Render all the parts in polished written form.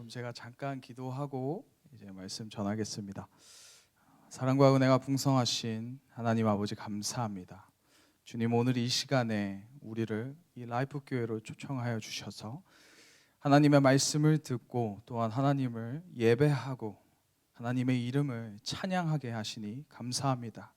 그럼 제가 잠깐 기도하고 이제 말씀 전하겠습니다. 사랑과 은혜가 풍성하신 하나님 아버지 감사합니다. 주님, 오늘 이 시간에 우리를 이 라이프 교회로 초청하여 주셔서 하나님의 말씀을 듣고 또한 하나님을 예배하고 하나님의 이름을 찬양하게 하시니 감사합니다.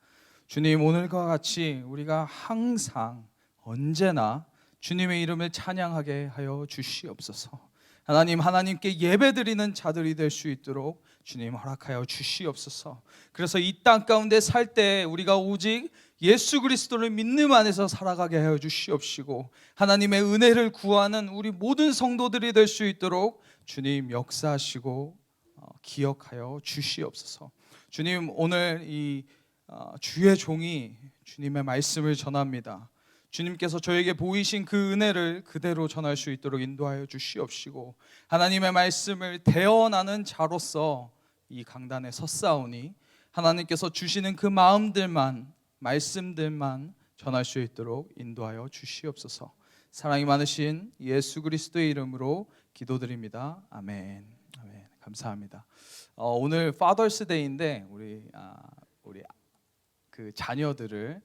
주님, 오늘과 같이 우리가 항상 언제나 주님의 이름을 찬양하게 하여 주시옵소서. 하나님, 하나님께 예배드리는 자들이 될 수 있도록 주님 허락하여 주시옵소서. 그래서 이 땅 가운데 살 때 우리가 오직 예수 그리스도를 믿는 안에서 살아가게 하여 주시옵시고, 하나님의 은혜를 구하는 우리 모든 성도들이 될 수 있도록 주님 역사하시고 기억하여 주시옵소서. 주님, 오늘 이 주의 종이 주님의 말씀을 전합니다. 주님께서 저에게 보이신 그 은혜를 그대로 전할 수 있도록 인도하여 주시옵시고, 하나님의 말씀을 대언하는 자로서 이 강단에 섰사오니 하나님께서 주시는 그 마음들만, 말씀들만 전할 수 있도록 인도하여 주시옵소서. 사랑이 많으신 예수 그리스도의 이름으로 기도드립니다. 아멘. 아멘. 감사합니다. 오늘 파더스 데이인데 우리 그 자녀들을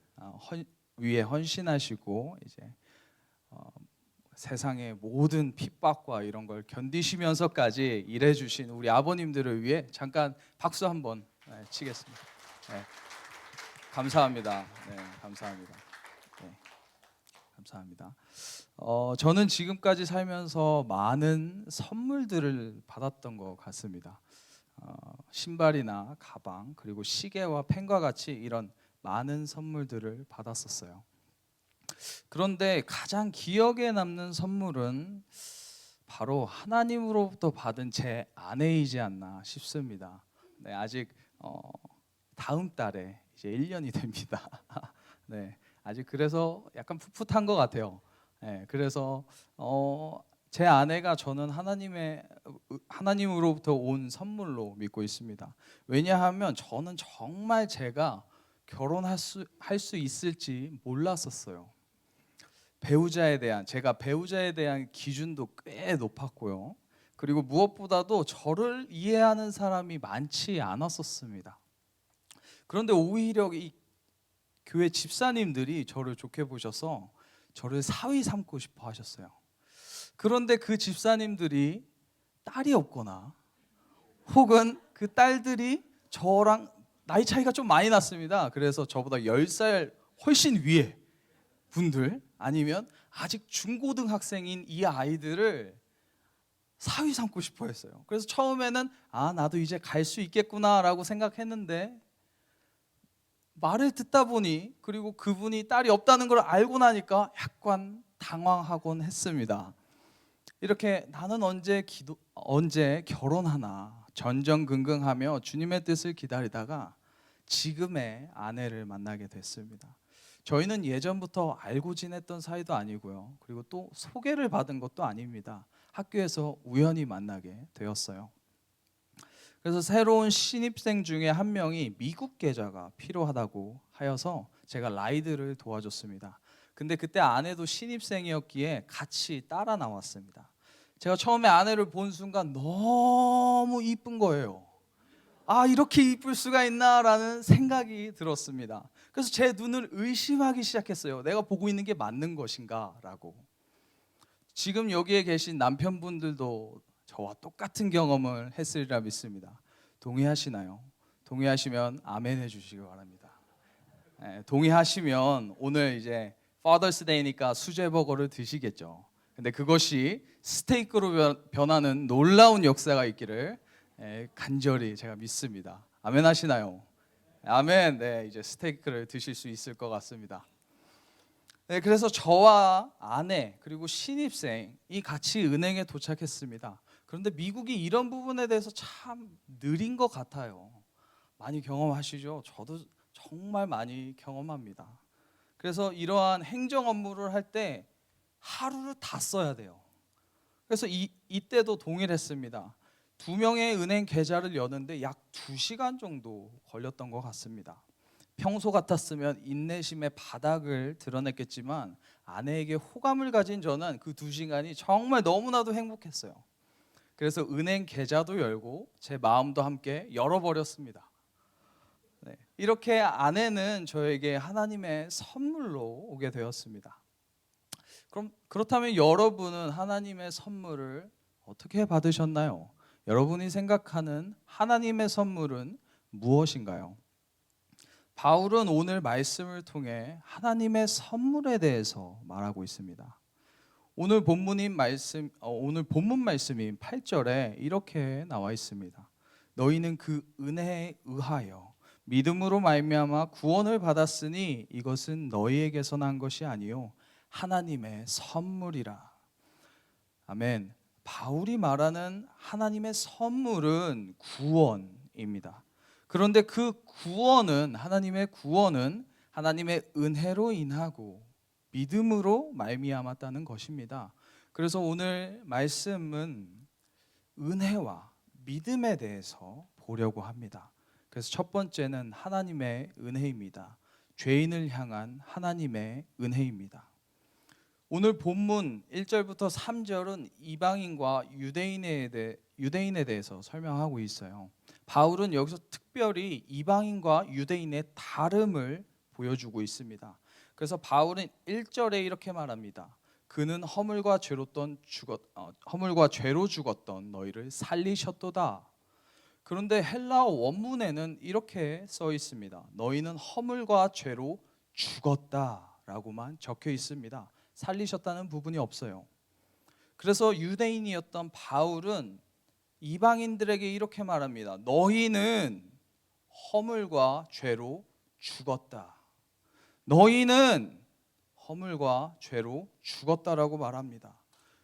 위에 헌신하시고 이제 세상의 모든 핍박과 이런 걸 견디시면서까지 일해주신 우리 아버님들을 위해 잠깐 박수 한번 치겠습니다. 네. 감사합니다. 네, 감사합니다. 네, 감사합니다. 저는 지금까지 살면서 많은 선물들을 받았던 것 같습니다. 신발이나 가방, 그리고 시계와 펜과 같이 이런 많은 선물들을 받았었어요. 그런데 가장 기억에 남는 선물은 바로 하나님으로부터 받은 제 아내이지 않나 싶습니다. 네, 아직 다음 달에 이제 1년이 됩니다. 네, 아직 그래서 약간 풋풋한 것 같아요. 네, 그래서 제 아내가 저는 하나님으로부터 온 선물로 믿고 있습니다. 왜냐하면 저는 정말 제가 결혼할 수 있을지 몰랐었어요. 제가 배우자에 대한 기준도 꽤 높았고요. 그리고 무엇보다도 저를 이해하는 사람이 많지 않았었습니다. 그런데 오히려 이 교회 집사님들이 저를 좋게 보셔서 저를 사위 삼고 싶어 하셨어요. 그런데 그 집사님들이 딸이 없거나 혹은 그 딸들이 저랑 나이 차이가 좀 많이 났습니다. 그래서 저보다 10살 훨씬 위에 분들, 아니면 아직 중고등학생인 이 아이들을 사위 삼고 싶어 했어요. 그래서 처음에는 나도 이제 갈 수 있겠구나라고 생각했는데, 말을 듣다 보니, 그리고 그분이 딸이 없다는 걸 알고 나니까 약간 당황하곤 했습니다. 이렇게 나는 언제 결혼하나 전전긍긍하며 주님의 뜻을 기다리다가 지금의 아내를 만나게 됐습니다. 저희는 예전부터 알고 지냈던 사이도 아니고요. 그리고 또 소개를 받은 것도 아닙니다. 학교에서 우연히 만나게 되었어요. 그래서 새로운 신입생 중에 한 명이 미국 계좌가 필요하다고 하여서 제가 라이드를 도와줬습니다. 근데 그때 아내도 신입생이었기에 같이 따라 나왔습니다. 제가 처음에 아내를 본 순간 너무 이쁜 거예요. 이렇게 이쁠 수가 있나라는 생각이 들었습니다. 그래서 제 눈을 의심하기 시작했어요. 내가 보고 있는 게 맞는 것인가 라고. 지금 여기에 계신 남편분들도 저와 똑같은 경험을 했으리라 믿습니다. 동의하시나요? 동의하시면 아멘 해주시기 바랍니다. 동의하시면 오늘 이제 파더스 데이니까 수제버거를 드시겠죠. 근데 그것이 스테이크로 변하는 놀라운 역사가 있기를 간절히 제가 믿습니다. 아멘 하시나요? 아멘. 네, 이제 스테이크를 드실 수 있을 것 같습니다. 네, 그래서 저와 아내 그리고 신입생이 같이 은행에 도착했습니다. 그런데 미국이 이런 부분에 대해서 참 느린 것 같아요. 많이 경험하시죠? 저도 정말 많이 경험합니다. 그래서 이러한 행정 업무를 할 때 하루를 다 써야 돼요. 그래서 이때도 동일했습니다. 2명의 은행 계좌를 여는데 약 2시간 정도 걸렸던 것 같습니다. 평소 같았으면 인내심의 바닥을 드러냈겠지만 아내에게 호감을 가진 저는 그 2시간이 정말 너무나도 행복했어요. 그래서 은행 계좌도 열고 제 마음도 함께 열어버렸습니다. 네. 이렇게 아내는 저에게 하나님의 선물로 오게 되었습니다. 그럼 그렇다면 여러분은 하나님의 선물을 어떻게 받으셨나요? 여러분이 생각하는 하나님의 선물은 무엇인가요? 바울은 오늘 말씀을 통해 하나님의 선물에 대해서 말하고 있습니다. 오늘 본문 말씀인 8절에 이렇게 나와 있습니다. 너희는 그 은혜에 의하여 믿음으로 말미암아 구원을 받았으니 이것은 너희에게서 난 것이 아니요 하나님의 선물이라. 아멘. 바울이 말하는 하나님의 선물은 구원입니다. 그런데 그 구원은 하나님의 은혜로 인하고 믿음으로 말미암았다는 것입니다. 그래서 오늘 말씀은 은혜와 믿음에 대해서 보려고 합니다. 그래서 첫 번째는 하나님의 은혜입니다. 죄인을 향한 하나님의 은혜입니다. 오늘 본문 1절부터 3절은 이방인과 유대인에 대해서 설명하고 있어요. 바울은 여기서 특별히 이방인과 유대인의 다름을 보여주고 있습니다. 그래서 바울은 1절에 이렇게 말합니다. 그는 허물과 죄로 죽었던 너희를 살리셨도다. 그런데 헬라어 원문에는 이렇게 써 있습니다. 너희는 허물과 죄로 죽었다라고만 적혀 있습니다. 살리셨다는 부분이 없어요. 그래서 유대인이었던 바울은 이방인들에게 이렇게 말합니다. 너희는 허물과 죄로 죽었다. 너희는 허물과 죄로 죽었다라고 말합니다.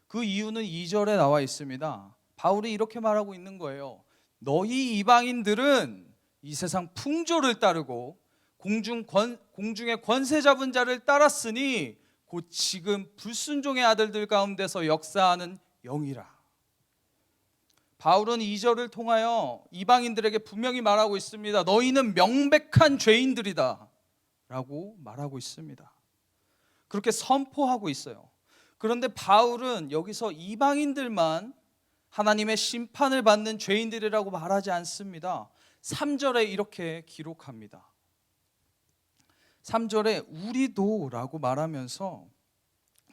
그 이유는 2절에 나와 있습니다. 바울이 이렇게 말하고 있는 거예요. 너희 이방인들은 이 세상 풍조를 따르고 공중의 권세 잡은 자를 따랐으니 곧 지금 불순종의 아들들 가운데서 역사하는 영이라. 바울은 2절을 통하여 이방인들에게 분명히 말하고 있습니다. 너희는 명백한 죄인들이다 라고 말하고 있습니다. 그렇게 선포하고 있어요. 그런데 바울은 여기서 이방인들만 하나님의 심판을 받는 죄인들이라고 말하지 않습니다. 3절에 이렇게 기록합니다. 3절에 우리도 라고 말하면서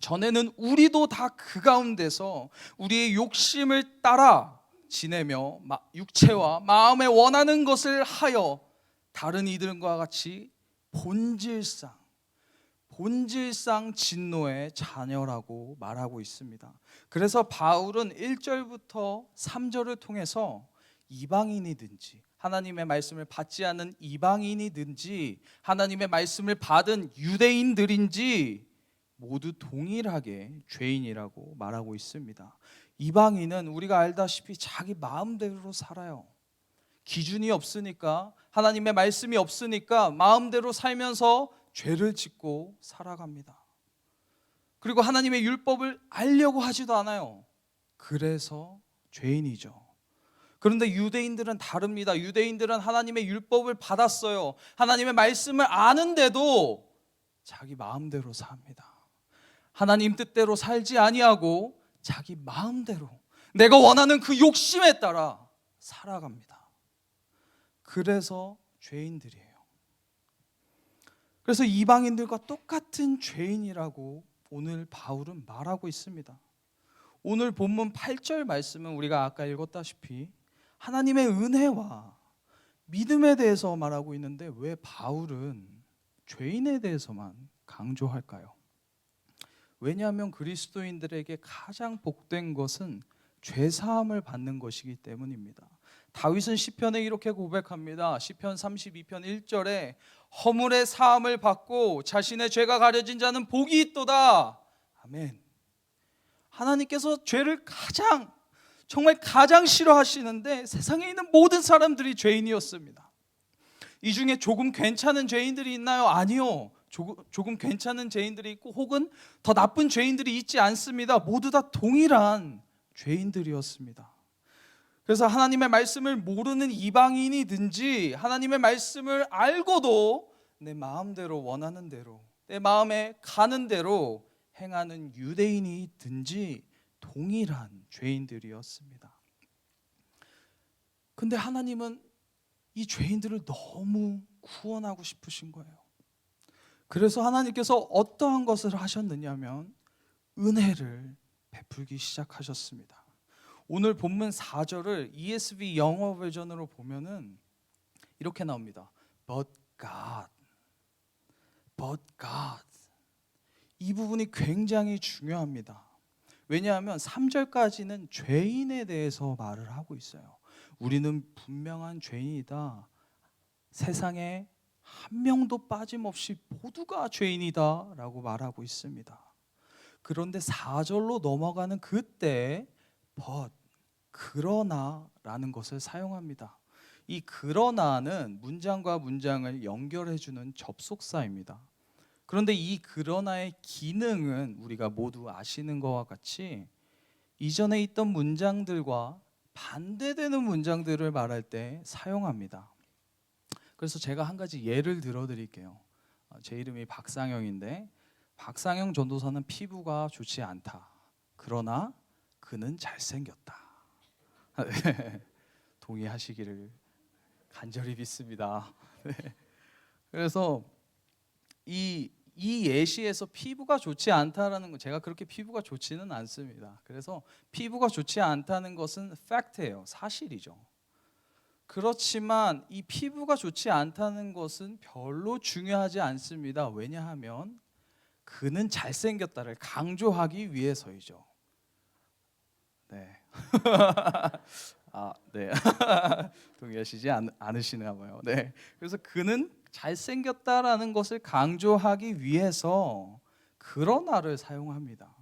전에는 우리도 다 그 가운데서 우리의 욕심을 따라 지내며 육체와 마음에 원하는 것을 하여 다른 이들과 같이 본질상 진노의 자녀라고 말하고 있습니다. 그래서 바울은 1절부터 3절을 통해서 이방인이든지 하나님의 말씀을 받지 않는 이방인이든지 하나님의 말씀을 받은 유대인들인지 모두 동일하게 죄인이라고 말하고 있습니다. 이방인은 우리가 알다시피 자기 마음대로 살아요. 기준이 없으니까, 하나님의 말씀이 없으니까 마음대로 살면서 죄를 짓고 살아갑니다. 그리고 하나님의 율법을 알려고 하지도 않아요. 그래서 죄인이죠. 그런데 유대인들은 다릅니다. 유대인들은 하나님의 율법을 받았어요. 하나님의 말씀을 아는데도 자기 마음대로 삽니다. 하나님 뜻대로 살지 아니하고 자기 마음대로 내가 원하는 그 욕심에 따라 살아갑니다. 그래서 죄인들이에요. 그래서 이방인들과 똑같은 죄인이라고 오늘 바울은 말하고 있습니다. 오늘 본문 8절 말씀은 우리가 아까 읽었다시피 하나님의 은혜와 믿음에 대해서 말하고 있는데 왜 바울은 죄인에 대해서만 강조할까요? 왜냐하면 그리스도인들에게 가장 복된 것은 죄사함을 받는 것이기 때문입니다. 다윗은 시편에 이렇게 고백합니다. 시편 32편 1절에 허물의 사함을 받고 자신의 죄가 가려진 자는 복이 있도다. 아멘. 하나님께서 죄를 정말 가장 싫어하시는데 세상에 있는 모든 사람들이 죄인이었습니다. 이 중에 조금 괜찮은 죄인들이 있나요? 아니요. 조금 괜찮은 죄인들이 있고 혹은 더 나쁜 죄인들이 있지 않습니다. 모두 다 동일한 죄인들이었습니다. 그래서 하나님의 말씀을 모르는 이방인이든지 하나님의 말씀을 알고도 내 마음대로 원하는 대로 내 마음에 가는 대로 행하는 유대인이든지 동일한 죄인들이었습니다. 근데 하나님은 이 죄인들을 너무 구원하고 싶으신 거예요. 그래서 하나님께서 어떠한 것을 하셨느냐면 은혜를 베풀기 시작하셨습니다. 오늘 본문 4절을 ESV 영어 버전으로 보면은 이렇게 나옵니다. But God, but God. 이 부분이 굉장히 중요합니다. 왜냐하면 3절까지는 죄인에 대해서 말을 하고 있어요. 우리는 분명한 죄인이다. 세상에 한 명도 빠짐없이 모두가 죄인이다 라고 말하고 있습니다. 그런데 4절로 넘어가는 그때 but, 그러나 라는 것을 사용합니다. 이 그러나는 문장과 문장을 연결해주는 접속사입니다. 그런데 이 그러나의 기능은 우리가 모두 아시는 것과 같이 이전에 있던 문장들과 반대되는 문장들을 말할 때 사용합니다. 그래서 제가 한 가지 예를 들어드릴게요. 제 이름이 박상영인데 박상영 전도사는 피부가 좋지 않다. 그러나 그는 잘생겼다. 동의하시기를 간절히 믿습니다. 그래서 이 예시에서 피부가 좋지 않다라는 건 제가 그렇게 피부가 좋지는 않습니다. 그래서 피부가 좋지 않다는 것은 팩트예요. 사실이죠. 그렇지만 이 피부가 좋지 않다는 것은 별로 중요하지 않습니다. 왜냐하면 그는 잘생겼다를 강조하기 위해서이죠. 네. 네. 동의하시지 않으시나 봐요. 네. 그래서 그는 잘생겼다라는 것을 강조하기 위해서 그러나를 사용합니다.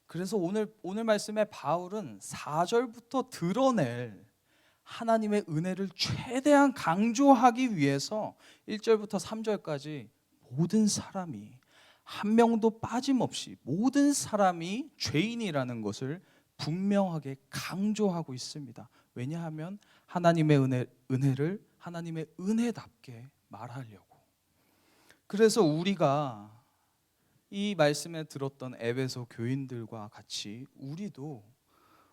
그래서 오늘 말씀에 바울은 4절부터 드러낼 하나님의 은혜를 최대한 강조하기 위해서 1절부터 3절까지 모든 사람이 한 명도 빠짐없이 모든 사람이 죄인이라는 것을 분명하게 강조하고 있습니다. 왜냐하면 하나님의 은혜를 하나님의 은혜답게 말하려고. 그래서 우리가 이 말씀에 들었던 에베소 교인들과 같이 우리도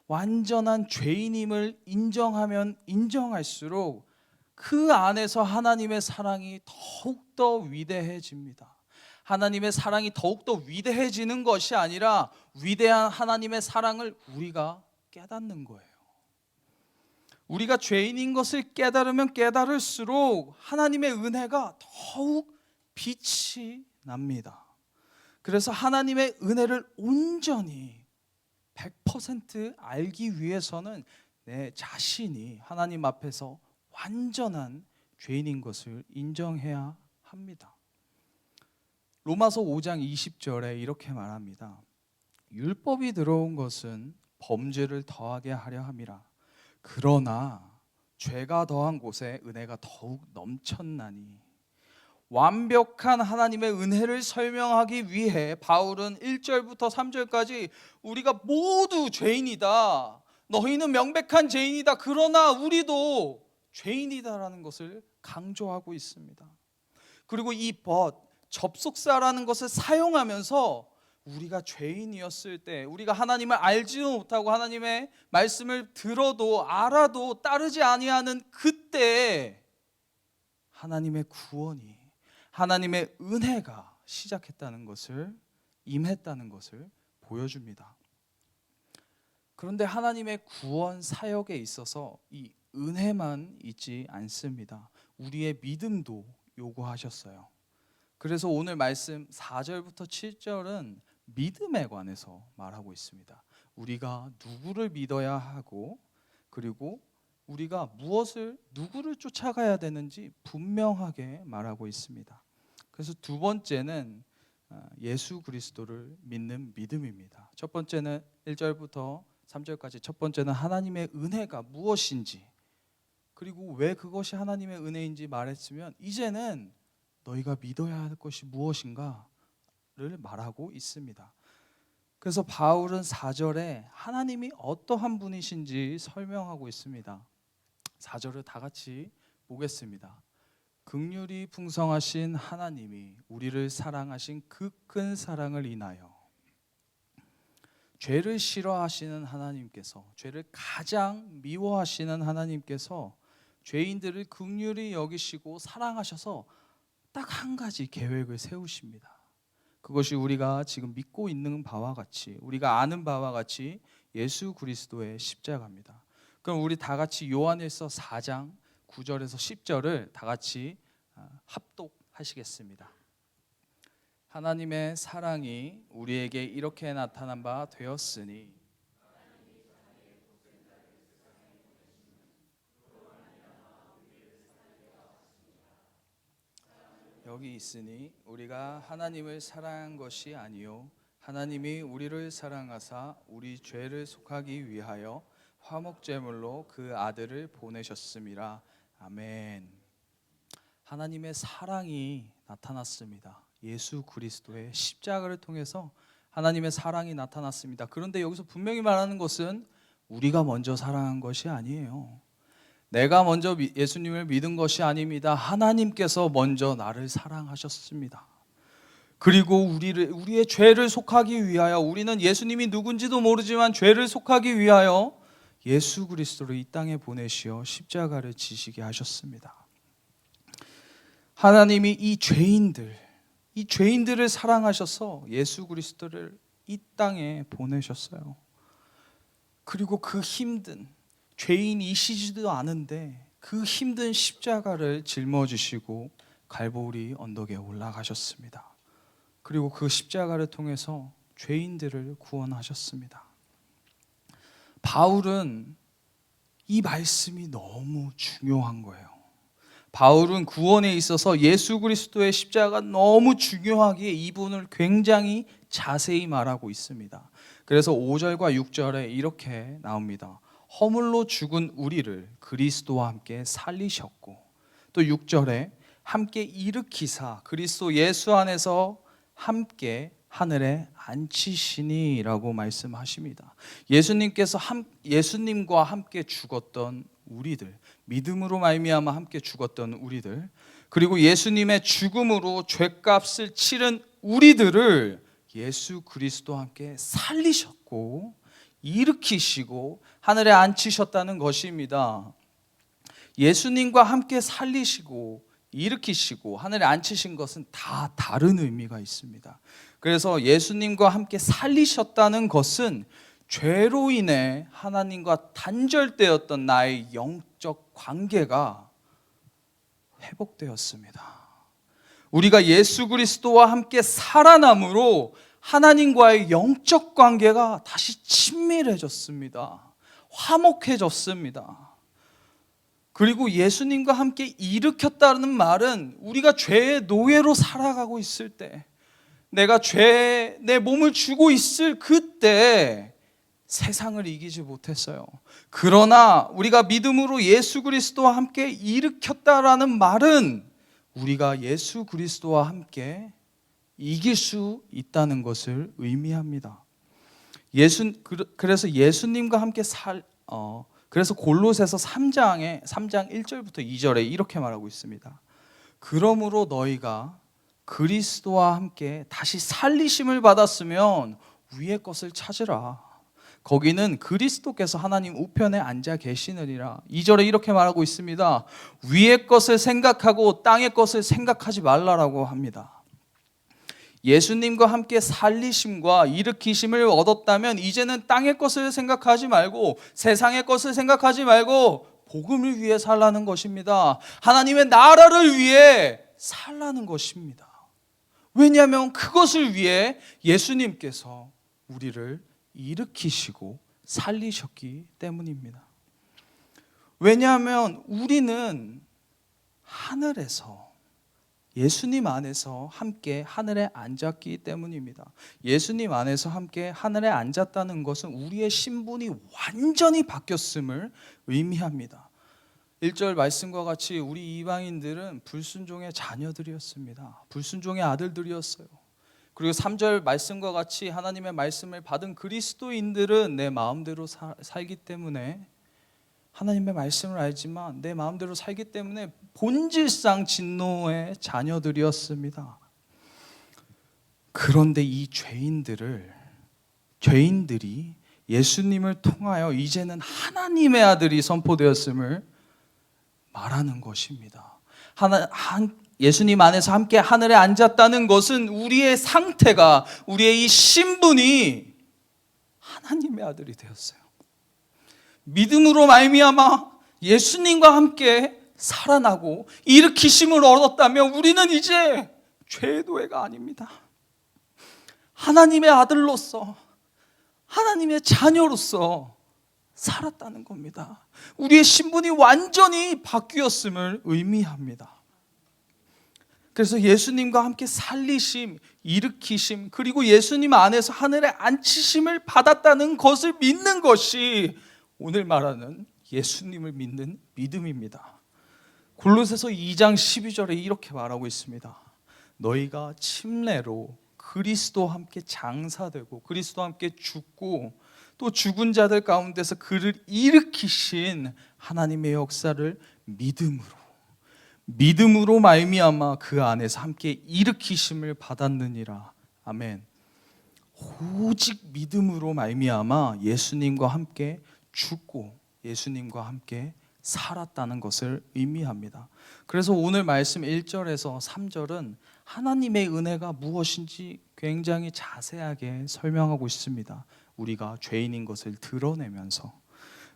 완전한 죄인임을 인정하면 인정할수록 그 안에서 하나님의 사랑이 더욱더 위대해집니다. 하나님의 사랑이 더욱더 위대해지는 것이 아니라 위대한 하나님의 사랑을 우리가 깨닫는 거예요. 우리가 죄인인 것을 깨달으면 깨달을수록 하나님의 은혜가 더욱 빛이 납니다. 그래서 하나님의 은혜를 온전히 100% 알기 위해서는 내 자신이 하나님 앞에서 완전한 죄인인 것을 인정해야 합니다. 로마서 5장 20절에 이렇게 말합니다. 율법이 들어온 것은 범죄를 더하게 하려 함이라. 그러나 죄가 더한 곳에 은혜가 더욱 넘쳤나니. 완벽한 하나님의 은혜를 설명하기 위해 바울은 1절부터 3절까지 우리가 모두 죄인이다. 너희는 명백한 죄인이다. 그러나 우리도 죄인이다라는 것을 강조하고 있습니다. 그리고 이 접속사라는 것을 사용하면서 우리가 죄인이었을 때 우리가 하나님을 알지도 못하고 하나님의 말씀을 들어도 알아도 따르지 아니하는 그때 하나님의 구원이 하나님의 은혜가 시작했다는 것을 임했다는 것을 보여줍니다. 그런데 하나님의 구원 사역에 있어서 이 은혜만 있지 않습니다. 우리의 믿음도 요구하셨어요. 그래서 오늘 말씀 4절부터 7절은 믿음에 관해서 말하고 있습니다. 우리가 누구를 믿어야 하고 그리고 우리가 누구를 쫓아가야 되는지 분명하게 말하고 있습니다. 그래서 두 번째는 예수 그리스도를 믿는 믿음입니다. 첫 번째는 1절부터 3절까지 첫 번째는 하나님의 은혜가 무엇인지 그리고 왜 그것이 하나님의 은혜인지 말했으면 이제는 너희가 믿어야 할 것이 무엇인가를 말하고 있습니다. 그래서 바울은 4절에 하나님이 어떠한 분이신지 설명하고 있습니다. 4절을 다 같이 보겠습니다. 긍휼이 풍성하신 하나님이 우리를 사랑하신 그 큰 사랑을 인하여 죄를 싫어하시는 하나님께서, 죄를 가장 미워하시는 하나님께서 죄인들을 긍휼히 여기시고 사랑하셔서 딱 한 가지 계획을 세우십니다. 그것이 우리가 지금 믿고 있는 바와 같이, 우리가 아는 바와 같이 예수 그리스도의 십자가입니다. 그럼 우리 다 같이 요한일서 4장 9절에서 10절을 다 같이 합독하시겠습니다. 하나님의 사랑이 우리에게 이렇게 나타난 바 되었으니 여기 있으니 우리가 하나님을 사랑한 것이 아니요 하나님이 우리를 사랑하사 우리 죄를 속하기 위하여 화목제물로 그 아들을 보내셨음이라. 아멘. 하나님의 사랑이 나타났습니다. 예수 그리스도의 십자가를 통해서 하나님의 사랑이 나타났습니다. 그런데 여기서 분명히 말하는 것은 우리가 먼저 사랑한 것이 아니에요. 내가 먼저 예수님을 믿은 것이 아닙니다. 하나님께서 먼저 나를 사랑하셨습니다. 그리고 우리의 죄를 속하기 위하여, 우리는 예수님이 누군지도 모르지만 죄를 속하기 위하여 예수 그리스도를 이 땅에 보내시어 십자가를 지시게 하셨습니다. 하나님이 이 죄인들을 사랑하셔서 예수 그리스도를 이 땅에 보내셨어요. 그리고 그 힘든, 죄인이시지도 않은데 그 힘든 십자가를 짊어지시고 갈보리 언덕에 올라가셨습니다. 그리고 그 십자가를 통해서 죄인들을 구원하셨습니다. 바울은 이 말씀이 너무 중요한 거예요. 바울은 구원에 있어서 예수 그리스도의 십자가가 너무 중요하기에 이 부분을 굉장히 자세히 말하고 있습니다. 그래서 5절과 6절에 이렇게 나옵니다. 허물로 죽은 우리를 그리스도와 함께 살리셨고, 또 6절에 함께 일으키사 그리스도 예수 안에서 함께 하늘에 앉히시니 라고 말씀하십니다. 예수님과 함께 죽었던 우리들, 믿음으로 말미암아 함께 죽었던 우리들, 그리고 예수님의 죽음으로 죄값을 치른 우리들을 예수 그리스도와 함께 살리셨고 일으키시고 하늘에 앉히셨다는 것입니다. 예수님과 함께 살리시고 일으키시고 하늘에 앉히신 것은 다 다른 의미가 있습니다. 그래서 예수님과 함께 살리셨다는 것은 죄로 인해 하나님과 단절되었던 나의 영적 관계가 회복되었습니다. 우리가 예수 그리스도와 함께 살아남으로 하나님과의 영적 관계가 다시 친밀해졌습니다. 화목해졌습니다. 그리고 예수님과 함께 일으켰다는 말은 우리가 죄의 노예로 살아가고 있을 때, 내가 죄에 내 몸을 주고 있을 그때 세상을 이기지 못했어요. 그러나 우리가 믿음으로 예수 그리스도와 함께 일으켰다라는 말은 우리가 예수 그리스도와 함께 이길 수 있다는 것을 의미합니다. 그래서 예수님과 함께 그래서 골로새서 3장 1절부터 2절에 이렇게 말하고 있습니다. 그러므로 너희가 그리스도와 함께 다시 살리심을 받았으면 위의 것을 찾으라. 거기는 그리스도께서 하나님 우편에 앉아 계시느니라. 2절에 이렇게 말하고 있습니다. 위의 것을 생각하고 땅의 것을 생각하지 말라라고 합니다. 예수님과 함께 살리심과 일으키심을 얻었다면 이제는 땅의 것을 생각하지 말고 세상의 것을 생각하지 말고 복음을 위해 살라는 것입니다. 하나님의 나라를 위해 살라는 것입니다. 왜냐하면 그것을 위해 예수님께서 우리를 일으키시고 살리셨기 때문입니다. 왜냐하면 우리는 하늘에서 예수님 안에서 함께 하늘에 앉았기 때문입니다. 예수님 안에서 함께 하늘에 앉았다는 것은 우리의 신분이 완전히 바뀌었음을 의미합니다. 1절 말씀과 같이 우리 이방인들은 불순종의 자녀들이었습니다. 불순종의 아들들이었어요. 그리고 3절 말씀과 같이 하나님의 말씀을 받은 그리스도인들은 내 마음대로 살기 때문에, 하나님의 말씀을 알지만 내 마음대로 살기 때문에 본질상 진노의 자녀들이었습니다. 그런데 이 죄인들이 예수님을 통하여 이제는 하나님의 아들이 선포되었음을 말하는 것입니다. 예수님 안에서 함께 하늘에 앉았다는 것은 우리의 상태가, 우리의 이 신분이 하나님의 아들이 되었어요. 믿음으로 말미암아 예수님과 함께 살아나고 일으키심을 얻었다면 우리는 이제 죄의 노예가 아닙니다. 하나님의 아들로서, 하나님의 자녀로서 살았다는 겁니다. 우리의 신분이 완전히 바뀌었음을 의미합니다. 그래서 예수님과 함께 살리심, 일으키심, 그리고 예수님 안에서 하늘에 앉히심을 받았다는 것을 믿는 것이 오늘 말하는 예수님을 믿는 믿음입니다. 골로새서 2장 12절에 이렇게 말하고 있습니다. 너희가 침례로 그리스도와 함께 장사되고 그리스도와 함께 죽고 또 죽은 자들 가운데서 그를 일으키신 하나님의 역사를 믿음으로 말미암아 그 안에서 함께 일으키심을 받았느니라. 아멘. 오직 믿음으로 말미암아 예수님과 함께 죽고 예수님과 함께 살았다는 것을 의미합니다. 그래서 오늘 말씀 1절에서 3절은 하나님의 은혜가 무엇인지 굉장히 자세하게 설명하고 있습니다. 우리가 죄인인 것을 드러내면서.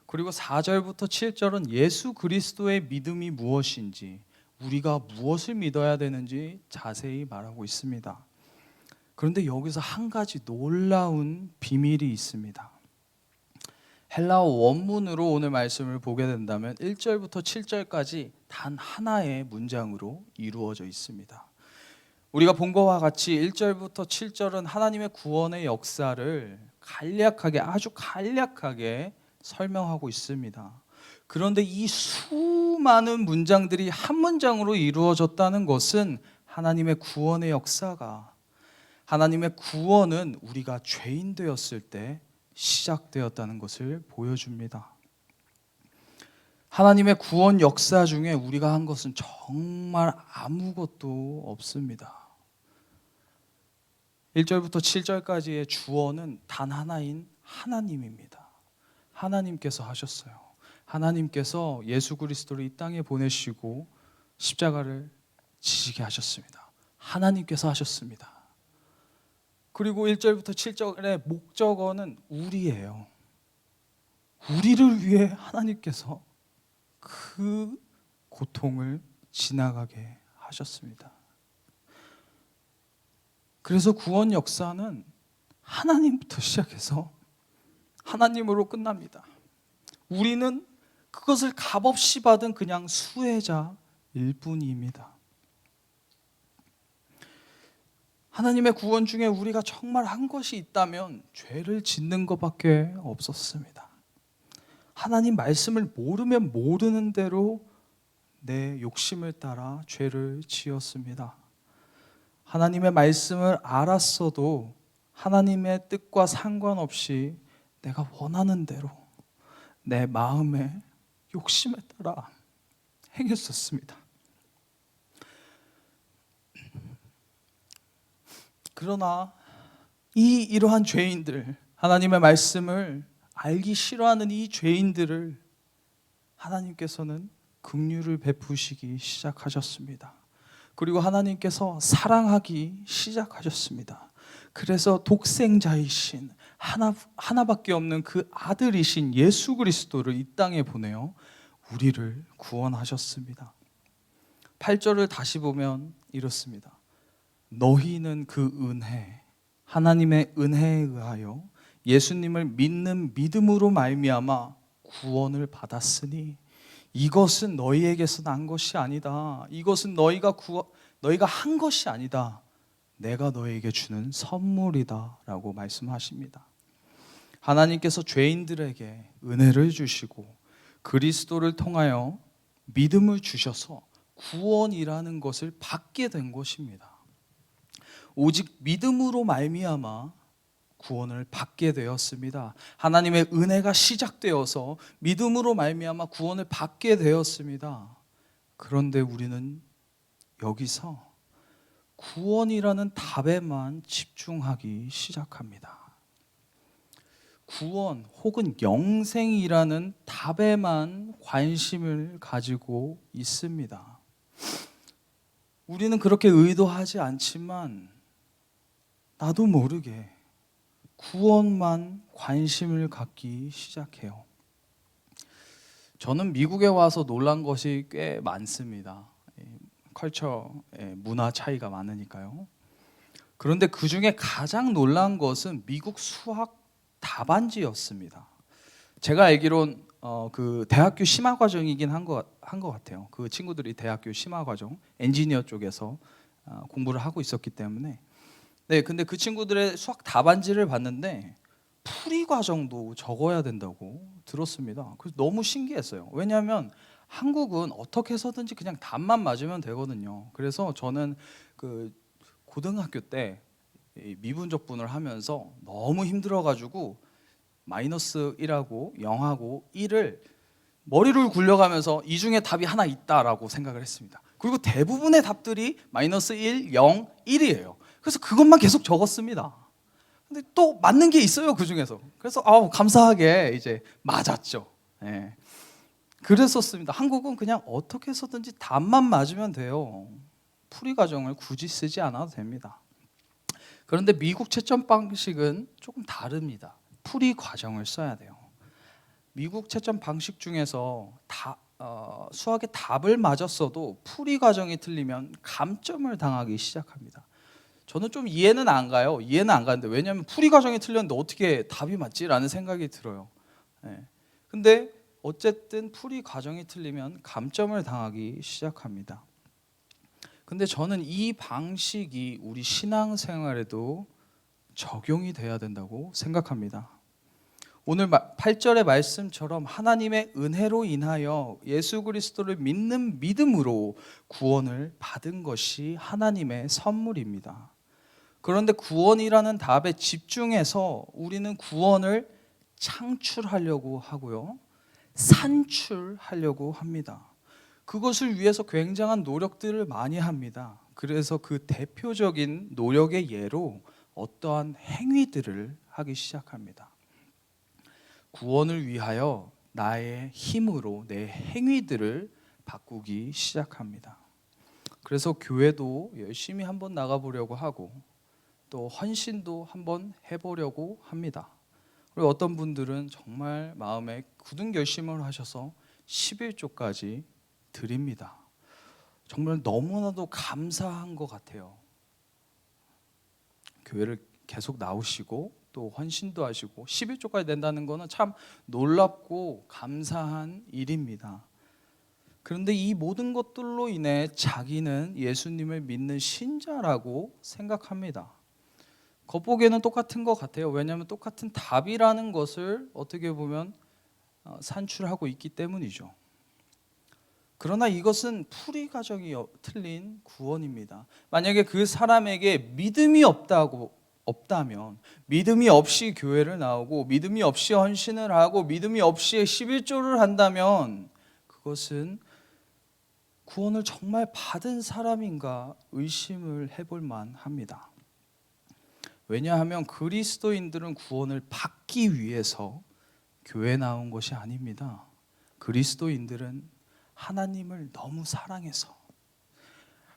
그리고 4절부터 7절은 예수 그리스도의 믿음이 무엇인지, 우리가 무엇을 믿어야 되는지 자세히 말하고 있습니다. 그런데 여기서 한 가지 놀라운 비밀이 있습니다. 헬라어 원문으로 오늘 말씀을 보게 된다면 1절부터 7절까지 단 하나의 문장으로 이루어져 있습니다. 우리가 본 것과 같이 1절부터 7절은 하나님의 구원의 역사를 아주 간략하게 설명하고 있습니다. 그런데 이 수많은 문장들이 한 문장으로 이루어졌다는 것은 하나님의 구원의 역사가, 하나님의 구원은 우리가 죄인 되었을 때 시작되었다는 것을 보여줍니다. 하나님의 구원 역사 중에 우리가 한 것은 정말 아무것도 없습니다. 1절부터 7절까지의 주어는 단 하나인 하나님입니다. 하나님께서 하셨어요. 하나님께서 예수 그리스도를 이 땅에 보내시고 십자가를 지시게 하셨습니다. 하나님께서 하셨습니다. 그리고 1절부터 7절의 목적어는 우리예요. 우리를 위해 하나님께서 그 고통을 지나가게 하셨습니다. 그래서 구원 역사는 하나님부터 시작해서 하나님으로 끝납니다. 우리는 그것을 값없이 받은 그냥 수혜자일 뿐입니다. 하나님의 구원 중에 우리가 정말 한 것이 있다면 죄를 짓는 것밖에 없었습니다. 하나님 말씀을 모르면 모르는 대로 내 욕심을 따라 죄를 지었습니다. 하나님의 말씀을 알았어도 하나님의 뜻과 상관없이 내가 원하는 대로 내 마음의 욕심에 따라 행했었습니다. 그러나 이러한 죄인들, 하나님의 말씀을 알기 싫어하는 이 죄인들을 하나님께서는 긍휼을 베푸시기 시작하셨습니다. 그리고 하나님께서 사랑하기 시작하셨습니다. 그래서 독생자이신 하나밖에 없는 그 아들이신 예수 그리스도를 이 땅에 보내어 우리를 구원하셨습니다. 8절을 다시 보면 이렇습니다. 너희는 그 은혜, 하나님의 은혜에 의하여 예수님을 믿는 믿음으로 말미암아 구원을 받았으니 이것은 너희에게서 난 것이 아니다. 이것은 너희가 한 것이 아니다. 내가 너희에게 주는 선물이다 라고 말씀하십니다. 하나님께서 죄인들에게 은혜를 주시고 그리스도를 통하여 믿음을 주셔서 구원이라는 것을 받게 된 것입니다. 오직 믿음으로 말미암아 구원을 받게 되었습니다. 하나님의 은혜가 시작되어서 믿음으로 말미암아 구원을 받게 되었습니다. 그런데 우리는 여기서 구원이라는 답에만 집중하기 시작합니다. 구원 혹은 영생이라는 답에만 관심을 가지고 있습니다. 우리는 그렇게 의도하지 않지만 나도 모르게 구원만 관심을 갖기 시작해요. 저는 미국에 와서 놀란 것이 꽤 많습니다. 컬처, 문화 차이가 많으니까요. 그런데 그 중에 가장 놀란 것은 미국 수학 답안지였습니다. 제가 알기론 그 대학교 심화 과정이긴 한 것 같아요. 그 친구들이 대학교 심화 과정, 엔지니어 쪽에서 공부를 하고 있었기 때문에. 네, 근데 그 친구들의 수학 답안지를 봤는데 풀이 과정도 적어야 된다고 들었습니다. 그래서 너무 신기했어요. 왜냐하면 한국은 어떻게 해서든지 그냥 답만 맞으면 되거든요. 그래서 저는 그 고등학교 때 미분적분을 하면서 너무 힘들어가지고 마이너스 1하고 0하고 1을 머리를 굴려가면서 이 중에 답이 하나 있다라고 생각을 했습니다. 그리고 대부분의 답들이 마이너스 1, 0, 1이에요. 그래서 그것만 계속 적었습니다. 근데 또 맞는 게 있어요, 그 중에서. 그래서 감사하게 이제 맞았죠. 예. 그랬었습니다. 한국은 그냥 어떻게 해서든지 답만 맞으면 돼요. 풀이 과정을 굳이 쓰지 않아도 됩니다. 그런데 미국 채점 방식은 조금 다릅니다. 풀이 과정을 써야 돼요. 미국 채점 방식 중에서 수학의 답을 맞았어도 풀이 과정이 틀리면 감점을 당하기 시작합니다. 저는 좀 이해는 안 가요. 이해는 안 가는데 왜냐하면 풀이 과정이 틀렸는데 어떻게 답이 맞지라는 생각이 들어요. 근데 어쨌든 풀이 과정이 틀리면 감점을 당하기 시작합니다. 근데 저는 이 방식이 우리 신앙생활에도 적용이 돼야 된다고 생각합니다. 오늘 8절의 말씀처럼 하나님의 은혜로 인하여 예수 그리스도를 믿는 믿음으로 구원을 받은 것이 하나님의 선물입니다. 그런데 구원이라는 답에 집중해서 우리는 구원을 창출하려고 하고요, 산출하려고 합니다. 그것을 위해서 굉장한 노력들을 많이 합니다. 그래서 그 대표적인 노력의 예로 어떠한 행위들을 하기 시작합니다. 구원을 위하여 나의 힘으로 내 행위들을 바꾸기 시작합니다. 그래서 교회도 열심히 한번 나가보려고 하고 또 헌신도 한번 해보려고 합니다. 그리고 어떤 분들은 정말 마음에 굳은 결심을 하셔서 11조까지 드립니다. 정말 너무나도 감사한 것 같아요. 교회를 계속 나오시고 또 헌신도 하시고 11조까지 낸다는 것은 참 놀랍고 감사한 일입니다. 그런데 이 모든 것들로 인해 자기는 예수님을 믿는 신자라고 생각합니다. 겉보기에는 똑같은 것 같아요. 왜냐하면 똑같은 답이라는 것을 어떻게 보면 산출하고 있기 때문이죠. 그러나 이것은 풀이 과정이 틀린 구원입니다. 만약에 그 사람에게 믿음이 없다면, 믿음이 없이 교회를 나오고 믿음이 없이 헌신을 하고 믿음이 없이 11조를 한다면 그것은 구원을 정말 받은 사람인가 의심을 해볼 만합니다. 왜냐하면 그리스도인들은 구원을 받기 위해서 교회에 나온 것이 아닙니다. 그리스도인들은 하나님을 너무 사랑해서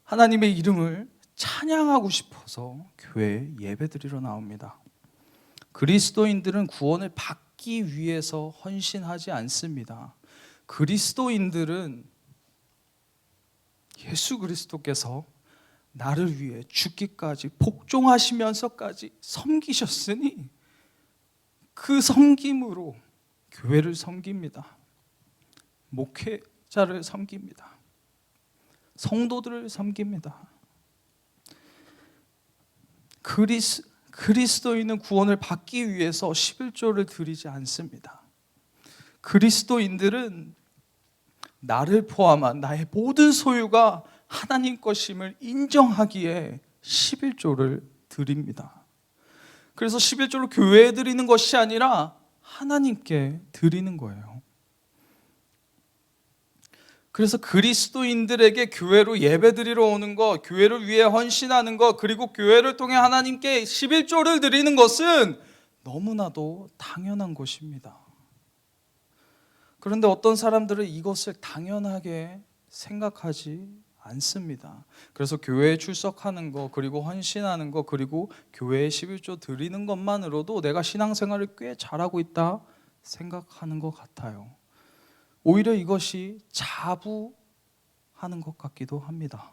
하나님의 이름을 찬양하고 싶어서 교회에 예배드리러 나옵니다. 그리스도인들은 구원을 받기 위해서 헌신하지 않습니다. 그리스도인들은 예수 그리스도께서 나를 위해 죽기까지 복종하시면서까지 섬기셨으니 그 섬김으로 교회를 섬깁니다. 목회자를 섬깁니다. 성도들을 섬깁니다. 그리스도인은 구원을 받기 위해서 11조를 드리지 않습니다. 그리스도인들은 나를 포함한 나의 모든 소유가 하나님 것임을 인정하기에 11조를 드립니다. 그래서 11조를 교회에 드리는 것이 아니라 하나님께 드리는 거예요. 그래서 그리스도인들에게 교회로 예배드리러 오는 것, 교회를 위해 헌신하는 것, 그리고 교회를 통해 하나님께 11조를 드리는 것은 너무나도 당연한 것입니다. 그런데 어떤 사람들은 이것을 당연하게 생각하지 않습니다. 그래서 교회에 출석하는 거, 그리고 헌신하는 거, 그리고 교회에 11조 드리는 것만으로도 내가 신앙생활을 꽤 잘하고 있다 생각하는 것 같아요. 오히려 이것이 자부하는 것 같기도 합니다.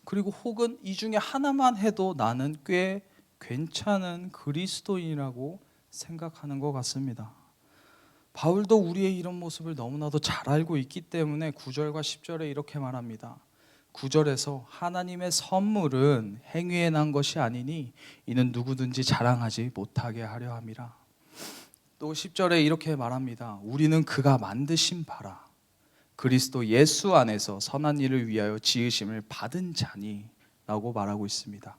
그리고 혹은 이 중에 하나만 해도 나는 꽤 괜찮은 그리스도인이라고 생각하는 것 같습니다. 바울도 우리의 이런 모습을 너무나도 잘 알고 있기 때문에 9절과 10절에 이렇게 말합니다. 9절에서 하나님의 선물은 행위에 난 것이 아니니 이는 누구든지 자랑하지 못하게 하려 함이라. 또 10절에 이렇게 말합니다. 우리는 그가 만드신 바라 그리스도 예수 안에서 선한 일을 위하여 지으심을 받은 자니 라고 말하고 있습니다.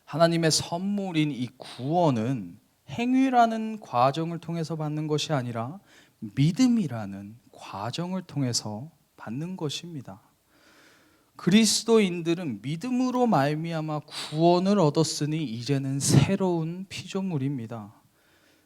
하나님의 선물인 이 구원은 행위라는 과정을 통해서 받는 것이 아니라 믿음이라는 과정을 통해서 받는 것입니다. 그리스도인들은 믿음으로 말미암아 구원을 얻었으니 이제는 새로운 피조물입니다.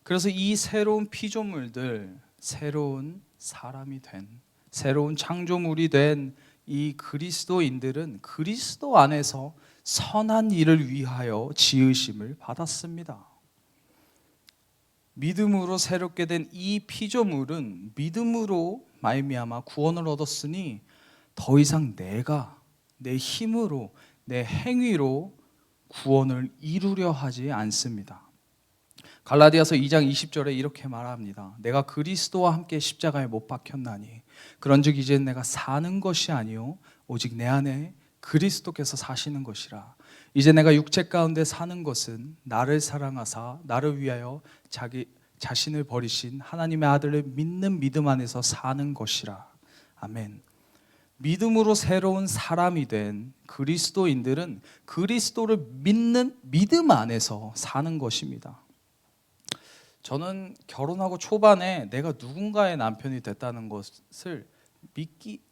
그래서 이 새로운 피조물들, 새로운 사람이 된, 새로운 창조물이 된 이 그리스도인들은 그리스도 안에서 선한 일을 위하여 지으심을 받았습니다. 믿음으로 새롭게 된 이 피조물은 믿음으로 말미암아 구원을 얻었으니 더 이상 내가 내 힘으로 내 행위로 구원을 이루려 하지 않습니다. 갈라디아서 2장 20절에 이렇게 말합니다. 내가 그리스도와 함께 십자가에 못 박혔나니 그런즉 이제는 내가 사는 것이 아니요 오직 내 안에 그리스도께서 사시는 것이라. 이제 내가 육체 가운데 사는 것은 나를 사랑하사 나를 위하여 자기 자신을 버리신 하나님의 아들을 믿는 믿음 안에서 사는 것이라. 아멘. 믿음으로 새로운 사람이 된 그리스도인들은 그리스도를 믿는 믿음 안에서 사는 것입니다. 저는 결혼하고 초반에 내가 누군가의 남편이 됐다는 것을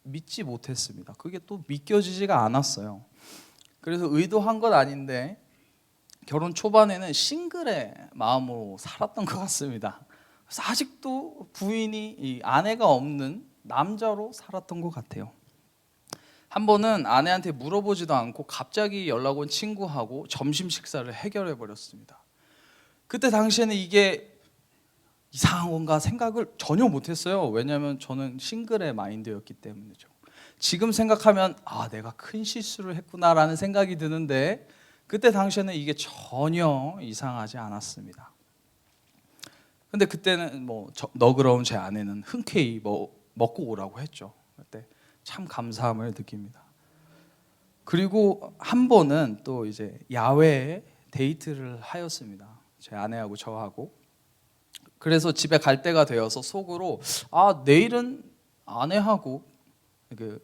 믿지 못했습니다. 그게 또 믿겨지지가 않았어요. 그래서 의도한 건 아닌데 결혼 초반에는 싱글의 마음으로 살았던 것 같습니다. 그래서 아직도 부인이 아내가 없는 남자로 살았던 것 같아요. 한 번은 아내한테 물어보지도 않고 갑자기 연락 온 친구하고 점심 식사를 해결해 버렸습니다. 그때 당시에는 이게 이상한 건가 생각을 전혀 못했어요. 왜냐하면 저는 싱글의 마인드였기 때문이죠. 지금 생각하면 내가 큰 실수를 했구나라는 생각이 드는데 그때 당시에는 이게 전혀 이상하지 않았습니다. 근데 그때는 너그러운 제 아내는 흔쾌히 먹고 오라고 했죠. 그때 참 감사함을 느낍니다. 그리고 한 번은 또 이제 야외에 데이트를 하였습니다. 제 아내하고 저하고. 그래서 집에 갈 때가 되어서 속으로 내일은 아내하고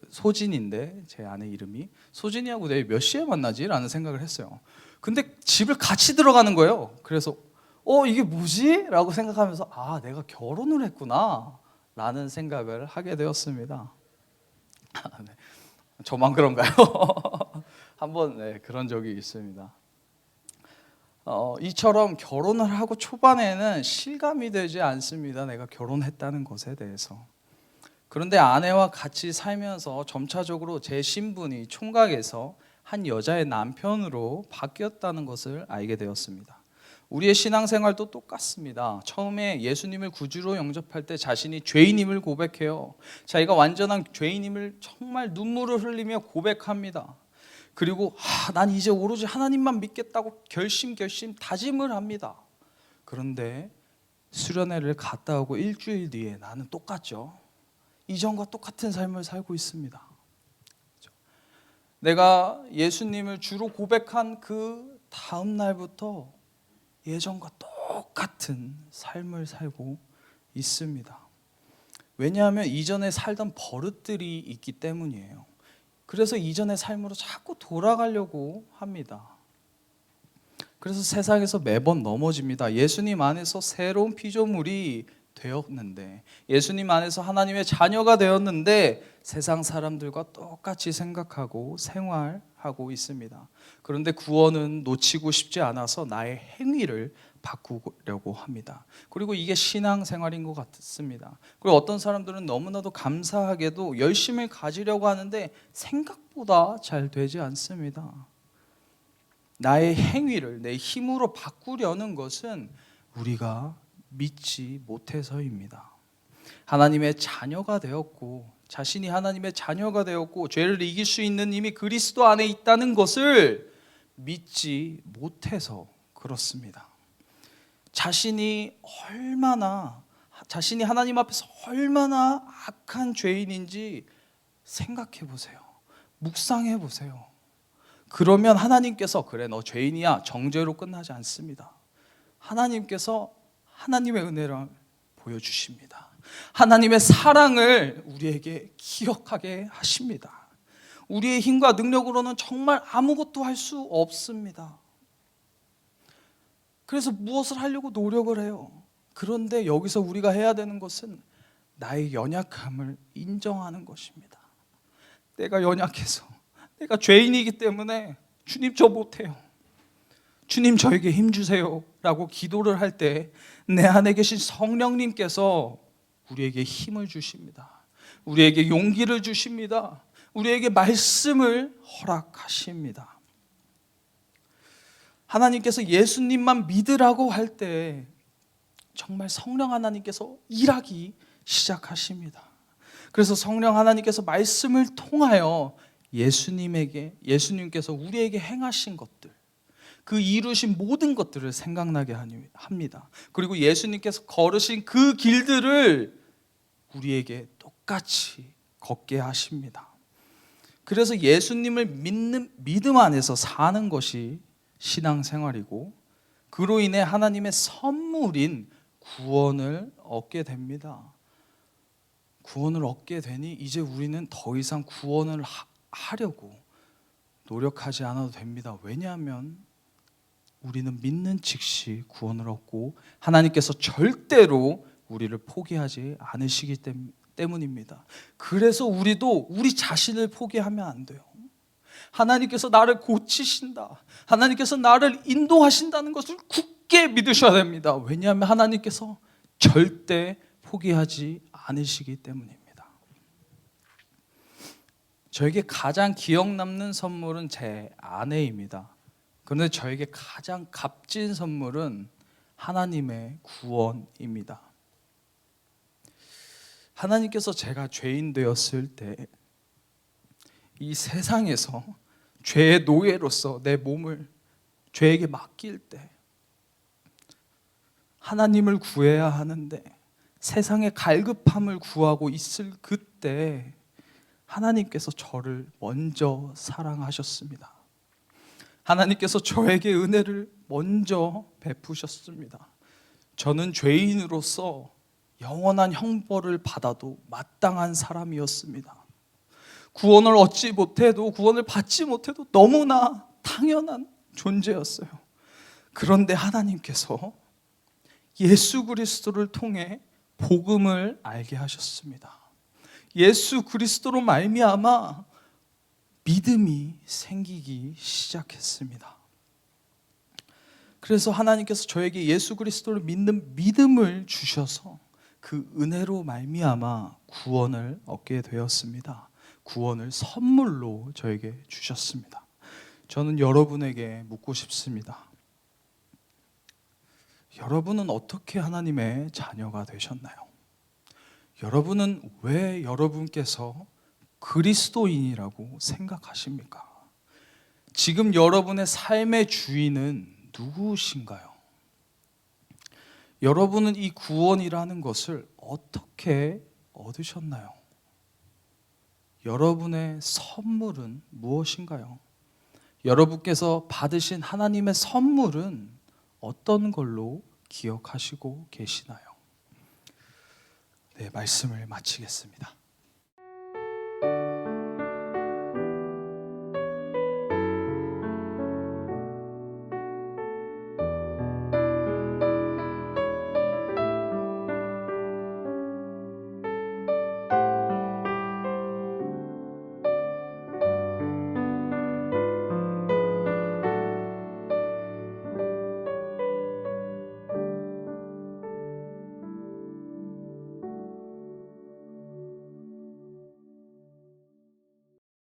소진인데 제 아내 이름이 소진이하고 내일 몇 시에 만나지? 라는 생각을 했어요. 근데 집을 같이 들어가는 거예요. 그래서 이게 뭐지? 라고 생각하면서 내가 결혼을 했구나 라는 생각을 하게 되었습니다. 네. 저만 그런가요? 한번 그런 적이 있습니다. 이처럼 결혼을 하고 초반에는 실감이 되지 않습니다. 내가 결혼했다는 것에 대해서. 그런데 아내와 같이 살면서 점차적으로 제 신분이 총각에서 한 여자의 남편으로 바뀌었다는 것을 알게 되었습니다. 우리의 신앙생활도 똑같습니다. 처음에 예수님을 구주로 영접할 때 자신이 죄인임을 고백해요. 자기가 완전한 죄인임을 정말 눈물을 흘리며 고백합니다. 그리고 난 이제 오로지 하나님만 믿겠다고 결심 다짐을 합니다. 그런데 수련회를 갔다 오고 일주일 뒤에 나는 똑같죠. 이전과 똑같은 삶을 살고 있습니다. 내가 예수님을 주로 고백한 그 다음 날부터 예전과 똑같은 삶을 살고 있습니다. 왜냐하면 이전에 살던 버릇들이 있기 때문이에요. 그래서 이전의 삶으로 자꾸 돌아가려고 합니다. 그래서 세상에서 매번 넘어집니다. 예수님 안에서 새로운 피조물이 되었는데, 예수님 안에서 하나님의 자녀가 되었는데 세상 사람들과 똑같이 생각하고 생활하고 하고 있습니다. 그런데 구원은 놓치고 싶지 않아서 나의 행위를 바꾸려고 합니다. 그리고 이게 신앙생활인 것 같습니다. 그리고 어떤 사람들은 너무나도 감사하게도 열심을 가지려고 하는데 생각보다 잘 되지 않습니다. 나의 행위를 내 힘으로 바꾸려는 것은 우리가 믿지 못해서입니다. 하나님의 자녀가 되었고 자신이 하나님의 자녀가 되었고 죄를 이길 수 있는 힘이 그리스도 안에 있다는 것을 믿지 못해서 그렇습니다. 자신이 하나님 앞에서 얼마나 악한 죄인인지 생각해 보세요. 묵상해 보세요. 그러면 하나님께서 그래 너 죄인이야 정죄로 끝나지 않습니다. 하나님께서 하나님의 은혜를 보여주십니다. 하나님의 사랑을 우리에게 기억하게 하십니다. 우리의 힘과 능력으로는 정말 아무것도 할 수 없습니다. 그래서 무엇을 하려고 노력을 해요. 그런데 여기서 우리가 해야 되는 것은 나의 연약함을 인정하는 것입니다. 내가 연약해서 내가 죄인이기 때문에 주님 저 못해요. 주님 저에게 힘 주세요 라고 기도를 할 때 내 안에 계신 성령님께서 우리에게 힘을 주십니다. 우리에게 용기를 주십니다. 우리에게 말씀을 허락하십니다. 하나님께서 예수님만 믿으라고 할 때 정말 성령 하나님께서 일하기 시작하십니다. 그래서 성령 하나님께서 말씀을 통하여 예수님께서 우리에게 행하신 것들, 그 이루신 모든 것들을 생각나게 합니다. 그리고 예수님께서 걸으신 그 길들을 우리에게 똑같이 걷게 하십니다. 그래서 예수님을 믿는 믿음 안에서 사는 것이 신앙생활이고 그로 인해 하나님의 선물인 구원을 얻게 됩니다. 구원을 얻게 되니 이제 우리는 더 이상 구원을 하려고 노력하지 않아도 됩니다. 왜냐하면 우리는 믿는 즉시 구원을 얻고 하나님께서 절대로 우리를 포기하지 않으시기 때문입니다. 그래서 우리도 우리 자신을 포기하면 안 돼요. 하나님께서 나를 고치신다, 하나님께서 나를 인도하신다는 것을 굳게 믿으셔야 됩니다. 왜냐하면 하나님께서 절대 포기하지 않으시기 때문입니다. 저에게 가장 기억 남는 선물은 제 아내입니다. 그런데 저에게 가장 값진 선물은 하나님의 구원입니다. 하나님께서 제가 죄인 되었을 때 이 세상에서 죄의 노예로서 내 몸을 죄에게 맡길 때 하나님을 구해야 하는데 세상의 갈급함을 구하고 있을 그때 하나님께서 저를 먼저 사랑하셨습니다. 하나님께서 저에게 은혜를 먼저 베푸셨습니다. 저는 죄인으로서 영원한 형벌을 받아도 마땅한 사람이었습니다. 구원을 얻지 못해도, 구원을 받지 못해도 너무나 당연한 존재였어요. 그런데 하나님께서 예수 그리스도를 통해 복음을 알게 하셨습니다. 예수 그리스도로 말미암아 믿음이 생기기 시작했습니다. 그래서 하나님께서 저에게 예수 그리스도를 믿는 믿음을 주셔서 그 은혜로 말미암아 구원을 얻게 되었습니다. 구원을 선물로 저에게 주셨습니다. 저는 여러분에게 묻고 싶습니다. 여러분은 어떻게 하나님의 자녀가 되셨나요? 여러분은 왜 여러분께서 그리스도인이라고 생각하십니까? 지금 여러분의 삶의 주인은 누구신가요? 여러분은 이 구원이라는 것을 어떻게 얻으셨나요? 여러분의 선물은 무엇인가요? 여러분께서 받으신 하나님의 선물은 어떤 걸로 기억하시고 계시나요? 네, 말씀을 마치겠습니다.